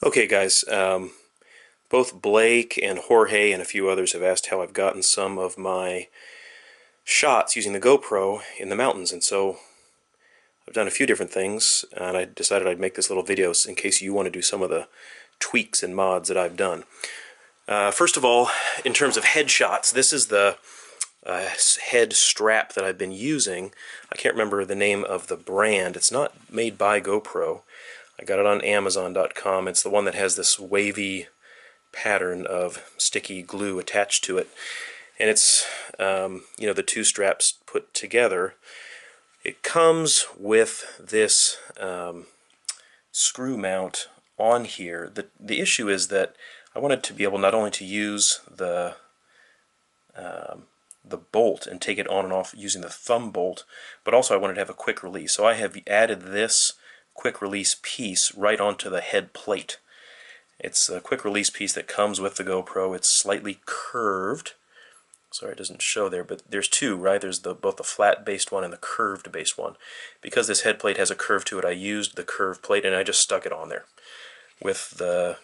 Okay, guys, both Blake and Jorge and a few others have asked how I've gotten some of my shots using the GoPro in the mountains, and so I've done a few different things, and I decided I'd make this little video in case you want to do some of the tweaks and mods that I've done. First of all, in terms of headshots, this is the head strap that I've been using. I can't remember the name of the brand. It's not made by GoPro. I got it on Amazon.com. It's the one that has this wavy pattern of sticky glue attached to it, and it's the two straps put together. It comes with this screw mount on here. The issue is that I wanted to be able not only to use the bolt and take it on and off using the thumb bolt, but also I wanted to have a quick release. So I have added this quick release piece right onto the head plate. It's a quick release piece that comes with the GoPro. It's slightly curved. Sorry, it doesn't show there, but there's two, right? There's both the flat-based one and the curved-based one. Because this head plate has a curve to it, I used the curved plate and I just stuck it on there with the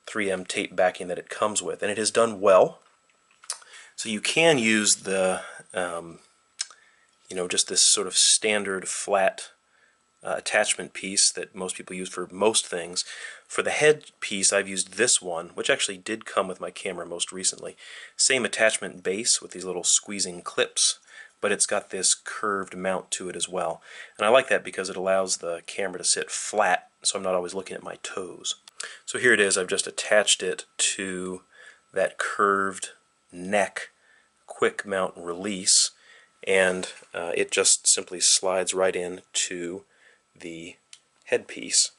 3M tape backing that it comes with, and it has done well. So you can use the, just this sort of standard flat attachment piece that most people use for most things. For the head piece, I've used this one, which actually did come with my camera most recently. Same attachment base with these little squeezing clips, but it's got this curved mount to it as well. And I like that because it allows the camera to sit flat, so I'm not always looking at my toes. So here it is. I've just attached it to that curved neck quick mount release, and it just simply slides right into the headpiece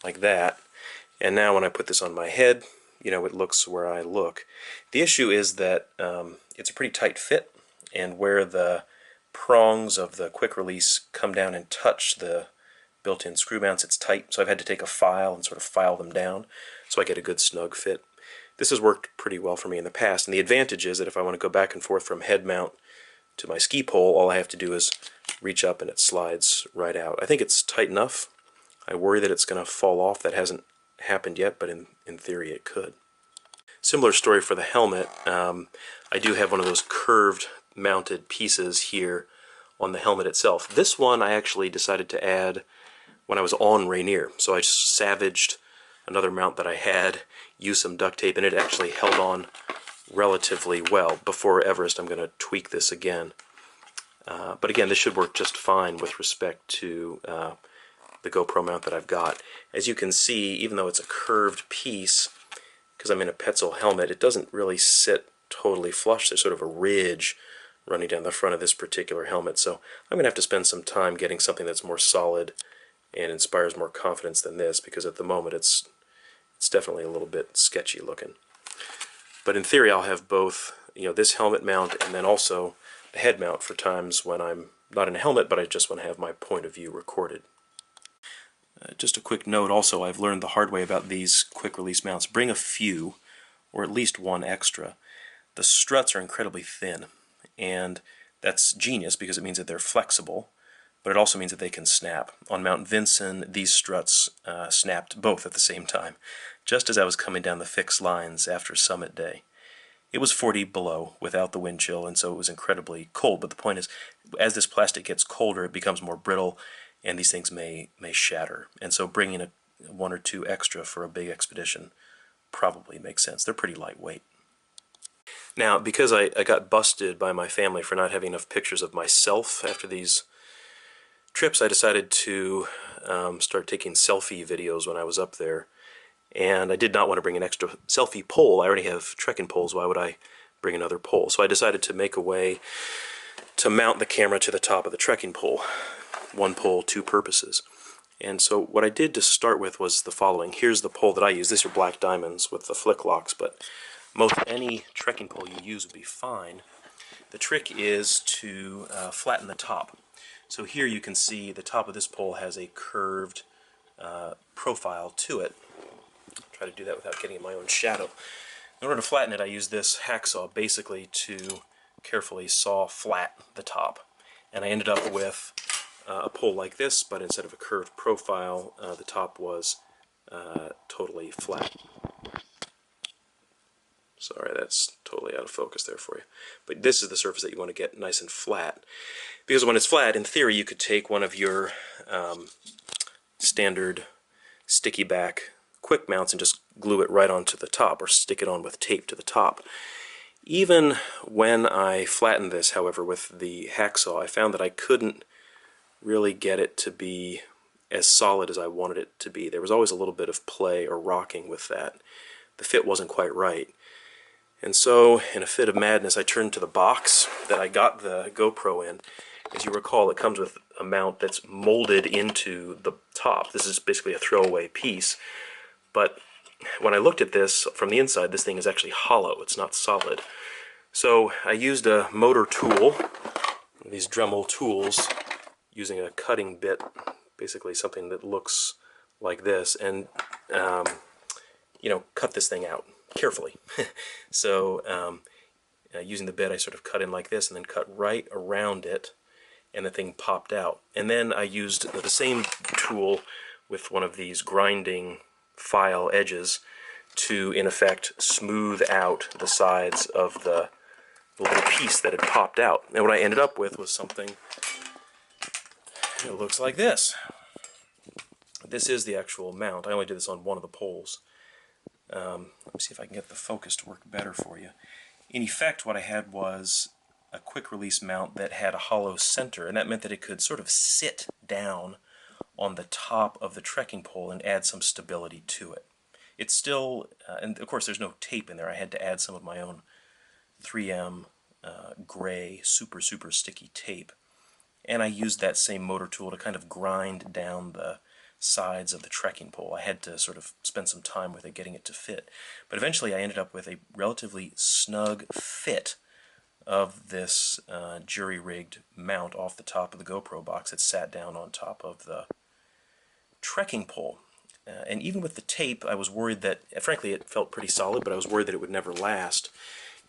like that. And now when I put this on my head, it looks where I look. The issue is that it's a pretty tight fit, and where the prongs of the quick release come down and touch the built-in screw mounts, it's tight, so I've had to take a file and sort of file them down so I get a good snug fit. This has worked pretty well for me in the past, and the advantage is that if I want to go back and forth from head mount to my ski pole, all I have to do is reach up and it slides right out. I think it's tight enough. I worry that it's going to fall off. That hasn't happened yet, but in theory it could. Similar story for the helmet. I do have one of those curved mounted pieces here on the helmet itself. This one I actually decided to add when I was on Rainier. So I just savaged another mount that I had, used some duct tape, and it actually held on relatively well. Before Everest I'm going to tweak this again. But again, this should work just fine with respect to the GoPro mount that I've got. As you can see, even though it's a curved piece, because I'm in a Petzl helmet, it doesn't really sit totally flush. There's sort of a ridge running down the front of this particular helmet. So I'm going to have to spend some time getting something that's more solid and inspires more confidence than this, because at the moment it's definitely a little bit sketchy looking. But in theory I'll have both, this helmet mount and then also the head mount for times when I'm not in a helmet but I just want to have my point of view recorded. Just a quick note also, I've learned the hard way about these quick release mounts. Bring a few, or at least one extra. The struts are incredibly thin, and that's genius because it means that they're flexible, but it also means that they can snap. On Mount Vinson, these struts snapped both at the same time, just as I was coming down the fixed lines after summit day. It was 40 below without the wind chill, and so it was incredibly cold. But the point is, as this plastic gets colder, it becomes more brittle, and these things may shatter. And so bringing one or two extra for a big expedition probably makes sense. They're pretty lightweight. Now, because I got busted by my family for not having enough pictures of myself after these trips, I decided to start taking selfie videos when I was up there. And I did not want to bring an extra selfie pole. I already have trekking poles. Why would I bring another pole? So I decided to make a way to mount the camera to the top of the trekking pole. One pole, two purposes. And so what I did to start with was the following. Here's the pole that I use. These are Black Diamonds with the flick locks, but most any trekking pole you use would be fine. The trick is to flatten the top. So here you can see the top of this pole has a curved profile to it. I'll try to do that without getting in my own shadow. In order to flatten it, I use this hacksaw basically to carefully saw flat the top. And I ended up with a pole like this, but instead of a curved profile, the top was totally flat. Sorry, that's totally out of focus there for you. But this is the surface that you want to get nice and flat. Because when it's flat, in theory, you could take one of your standard sticky back quick mounts and just glue it right onto the top, or stick it on with tape to the top. Even when I flattened this, however, with the hacksaw, I found that I couldn't really get it to be as solid as I wanted it to be. There was always a little bit of play or rocking with that. The fit wasn't quite right. And so, in a fit of madness, I turned to the box that I got the GoPro in. As you recall, it comes with a mount that's molded into the top. This is basically a throwaway piece. But when I looked at this from the inside, this thing is actually hollow. It's not solid. So I used a motor tool, these Dremel tools, using a cutting bit, basically something that looks like this, and cut this thing out carefully. So using the bit, I sort of cut in like this and then cut right around it, and the thing popped out. And then I used the same tool with one of these grinding file edges to, in effect, smooth out the sides of the little piece that had popped out. And what I ended up with was something that looks like this. This is the actual mount. I only did this on one of the poles. Let me see if I can get the focus to work better for you. In effect, what I had was a quick release mount that had a hollow center, and that meant that it could sort of sit down on the top of the trekking pole and add some stability to it. It's still, and of course there's no tape in there. I had to add some of my own 3M gray super sticky tape, and I used that same motor tool to kind of grind down the sides of the trekking pole. I had to sort of spend some time with it, getting it to fit. But eventually I ended up with a relatively snug fit of this jury-rigged mount off the top of the GoPro box that sat down on top of the trekking pole. And even with the tape, I was worried that, frankly, it felt pretty solid, but I was worried that it would never last.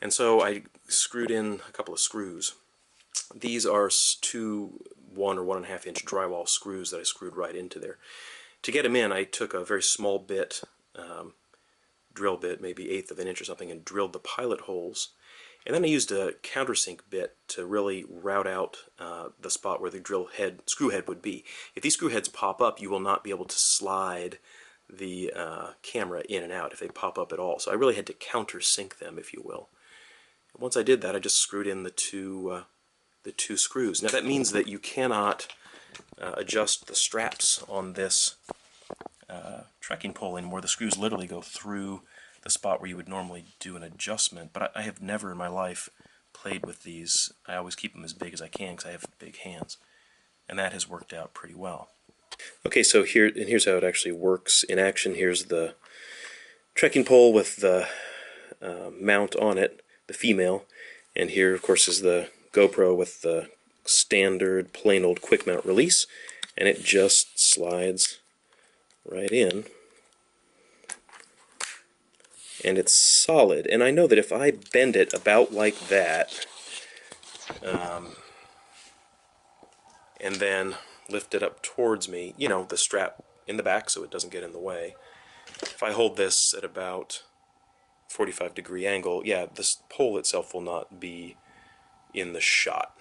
And so I screwed in a couple of screws. These are two 1 or 1.5 inch drywall screws that I screwed right into there. To get them in, I took a very small bit, drill bit, maybe 1/8 of an inch or something, and drilled the pilot holes. And then I used a countersink bit to really route out the spot where the screw head would be. If these screw heads pop up, you will not be able to slide the camera in and out if they pop up at all. So I really had to countersink them, if you will. And once I did that, I just screwed in the two screws. Now that means that you cannot adjust the straps on this trekking pole anymore. The screws literally go through the spot where you would normally do an adjustment, but I have never in my life played with these. I always keep them as big as I can because I have big hands, and that has worked out pretty well. Okay, so here's how it actually works in action. Here's the trekking pole with the mount on it, the female, and here of course is the GoPro with the standard plain old quick mount release, and it just slides right in. And it's solid, and I know that if I bend it about like that, and then lift it up towards me, the strap in the back so it doesn't get in the way, if I hold this at about 45-degree angle, yeah, this pole itself will not be in the shot.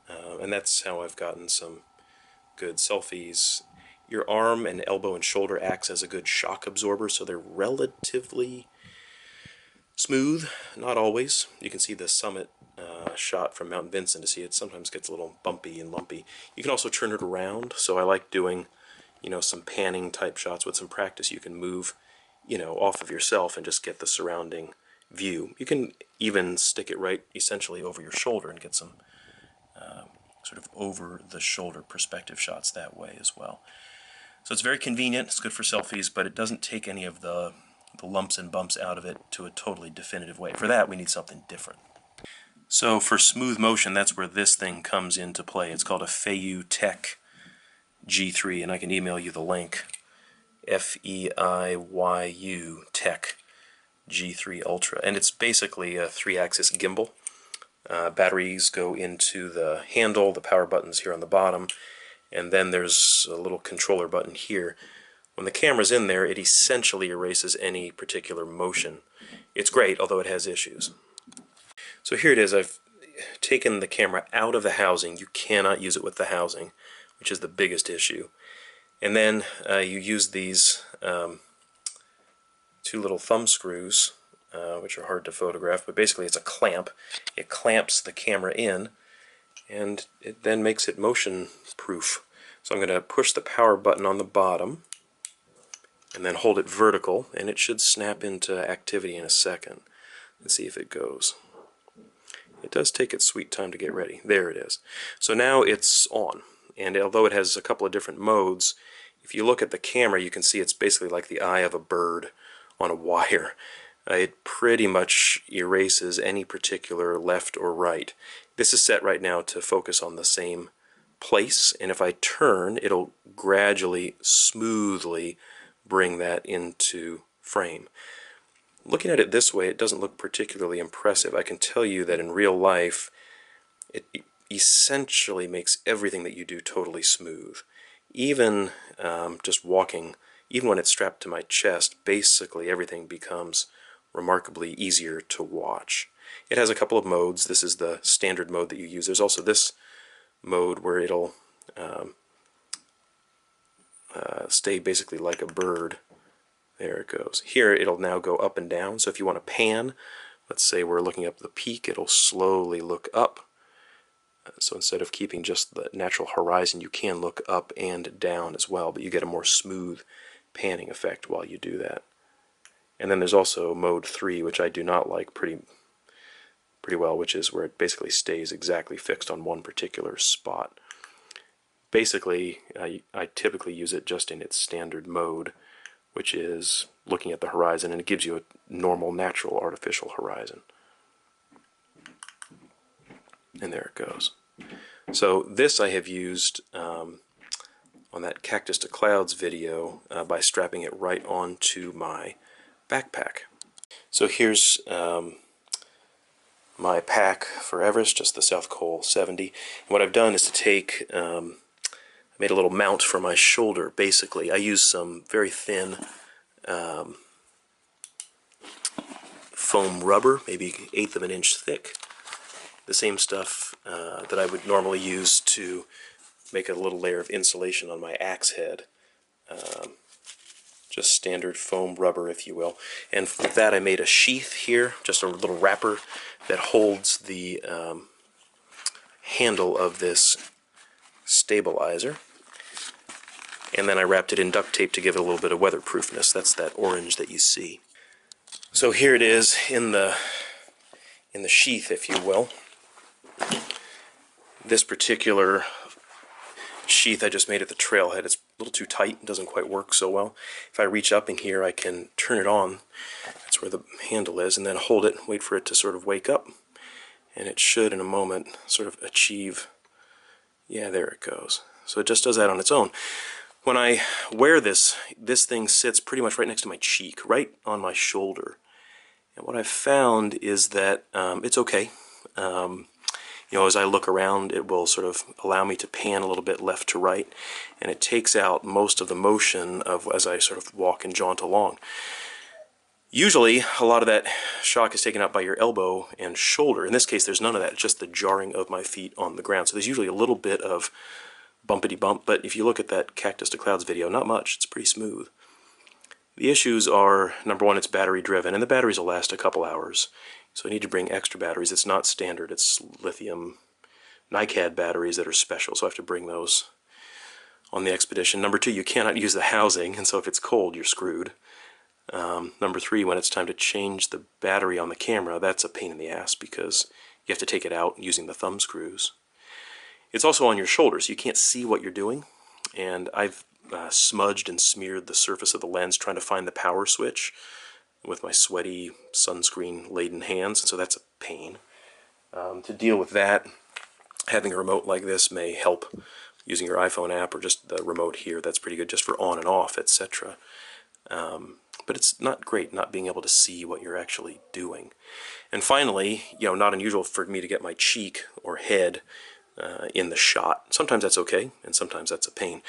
And that's how I've gotten some good selfies. Your arm and elbow and shoulder acts as a good shock absorber, so they're relatively smooth, not always. You can see the summit shot from Mount Vinson to see it sometimes gets a little bumpy and lumpy. You can also turn it around, so I like doing, some panning type shots. With some practice you can move, off of yourself and just get the surrounding view. You can even stick it right essentially over your shoulder and get some sort of over the shoulder perspective shots that way as well. So it's very convenient, it's good for selfies, but it doesn't take any of the lumps and bumps out of it to a totally definitive way. For that, we need something different. So for smooth motion, that's where this thing comes into play. It's called a Feiyu Tech G3, and I can email you the link. Feiyu Tech G3 Ultra. And it's basically a 3-axis gimbal. Batteries go into the handle, the power button's here on the bottom, and then there's a little controller button here. When the camera's in there, it essentially erases any particular motion. It's great, although it has issues. So here it is. I've taken the camera out of the housing. You cannot use it with the housing, which is the biggest issue. And then you use these two little thumb screws, which are hard to photograph, but basically it's a clamp. It clamps the camera in, and it then makes it motion proof. So I'm going to push the power button on the bottom and then hold it vertical, and it should snap into activity in a second. Let's see if it goes. It does take its sweet time to get ready. There it is. So now it's on, and although it has a couple of different modes, if you look at the camera you can see it's basically like the eye of a bird on a wire. It pretty much erases any particular left or right. This is set right now to focus on the same place, and if I turn, it'll gradually, smoothly bring that into frame. Looking at it this way, it doesn't look particularly impressive. I can tell you that in real life, it essentially makes everything that you do totally smooth. Even just walking, even when it's strapped to my chest, basically everything becomes remarkably easier to watch. It has a couple of modes. This is the standard mode that you use. There's also this mode where it'll stay basically like a bird. There it goes. Here it'll now go up and down, so if you want to pan, let's say we're looking up the peak, it'll slowly look up. So instead of keeping just the natural horizon, you can look up and down as well, but you get a more smooth panning effect while you do that. And then there's also mode 3, which I do not like pretty well, which is where it basically stays exactly fixed on one particular spot. Basically, I typically use it just in its standard mode, which is looking at the horizon, and it gives you a normal, natural, artificial horizon. And there it goes. So this I have used on that Cactus to Clouds video by strapping it right onto my backpack. So here's my pack for Everest, just the South Col 70. And what I've done is to take, I made a little mount for my shoulder, basically. I used some very thin foam rubber, maybe 1/8 of an inch thick. The same stuff that I would normally use to make a little layer of insulation on my axe head. Just standard foam rubber, if you will. And with that I made a sheath here, just a little wrapper that holds the handle of this stabilizer. And then I wrapped it in duct tape to give it a little bit of weatherproofness. That's that orange that you see. So here it is in the sheath, if you will. This particular sheath I just made at the trailhead. It's a little too tight, it doesn't quite work so well. If I reach up in here, I can turn it on. That's where the handle is, and then hold it, wait for it to sort of wake up, and it should in a moment sort of achieve, yeah, there it goes. So it just does that on its own. When I wear this, this thing sits pretty much right next to my cheek, right on my shoulder. And what I've found is that it's okay. You know, as I look around, it will sort of allow me to pan a little bit left to right, and it takes out most of the motion of as I sort of walk and jaunt along. Usually, a lot of that shock is taken out by your elbow and shoulder. In this case, there's none of that, just the jarring of my feet on the ground. So there's usually a little bit of bumpity bump, but if you look at that Cactus to Clouds video, not much. It's pretty smooth. The issues are, number one, it's battery driven, and the batteries will last a couple hours. So I need to bring extra batteries. It's not standard. It's lithium NiCad batteries that are special, so I have to bring those on the expedition. Number two, you cannot use the housing, and so if it's cold, you're screwed. Number three, when it's time to change the battery on the camera, that's a pain in the ass because you have to take it out using the thumb screws. It's also on your shoulders, so you can't see what you're doing, and I've smudged and smeared the surface of the lens trying to find the power switch with my sweaty, sunscreen-laden hands, and so that's a pain. To deal with that, having a remote like this may help using your iPhone app or just the remote here. That's pretty good just for on and off, etc. But it's not great not being able to see what you're actually doing. And finally, you know, not unusual for me to get my cheek or head in the shot. Sometimes that's okay, and sometimes that's a pain.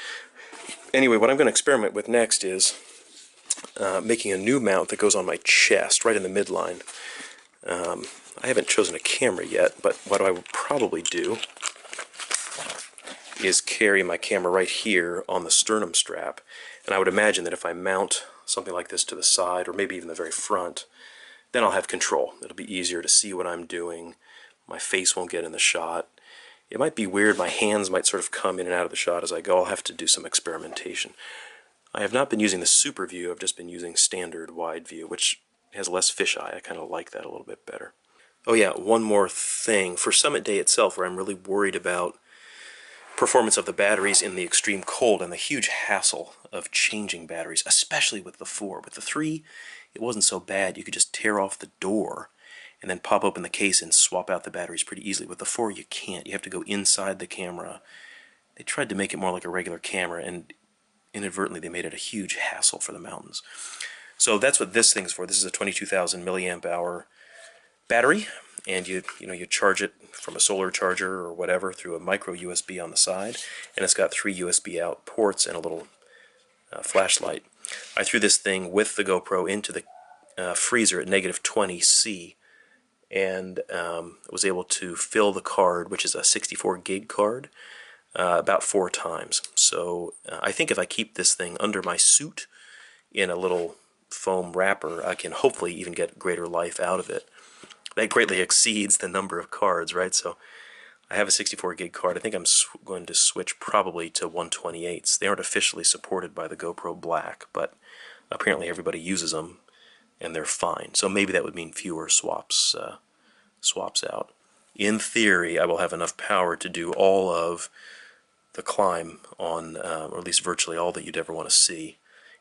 Anyway, what I'm going to experiment with next is making a new mount that goes on my chest, right in the midline. I haven't chosen a camera yet, but what I will probably do is carry my camera right here on the sternum strap. And I would imagine that if I mount something like this to the side, or maybe even the very front, then I'll have control. It'll be easier to see what I'm doing. My face won't get in the shot. It might be weird. My hands might sort of come in and out of the shot as I go. I'll have to do some experimentation. I have not been using the super view. I've just been using standard wide view, which has less fisheye. I kind of like that a little bit better. Oh yeah, one more thing. For Summit Day itself, where I'm really worried about performance of the batteries in the extreme cold and the huge hassle of changing batteries, especially with the 4. With the 3, it wasn't so bad. You could just tear off the door and then pop open the case and swap out the batteries pretty easily. With the 4, you can't. You have to go inside the camera. They tried to make it more like a regular camera, and inadvertently they made it a huge hassle for the mountains. So that's what this thing's for. This is a 22,000 milliamp hour battery, and you charge it from a solar charger or whatever through a micro USB on the side, and it's got 3 USB out ports and a little flashlight. I threw this thing with the GoPro into the freezer at -20°C, and was able to fill the card, which is a 64 gig card, about 4 times. So I think if I keep this thing under my suit in a little foam wrapper, I can hopefully even get greater life out of it. That greatly exceeds the number of cards, right? So I have a 64 gig card. I think I'm going to switch probably to 128s. They aren't officially supported by the GoPro Black, but apparently everybody uses them, and they're fine. So maybe that would mean fewer swaps out. In theory, I will have enough power to do all of the climb on, or at least virtually all that you'd ever want to see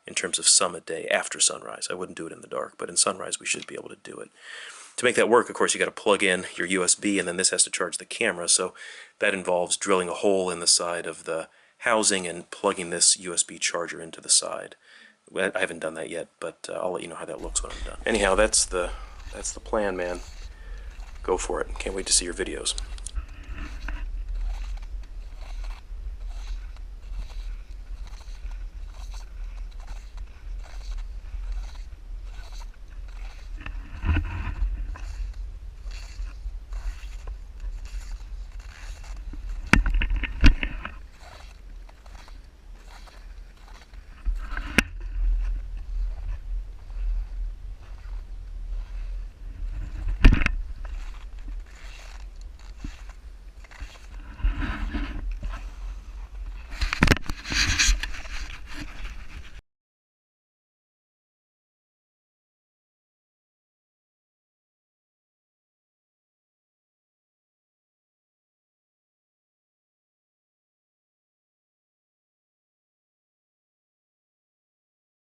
in terms of Summit Day after sunrise. I wouldn't do it in the dark, but in sunrise we should be able to do it. To make that work, of course, you got to plug in your USB, and then this has to charge the camera, so that involves drilling a hole in the side of the housing and plugging this USB charger into the side. I haven't done that yet, but I'll let you know how that looks when I'm done. Anyhow, that's the plan, man. Go for it. Can't wait to see your videos.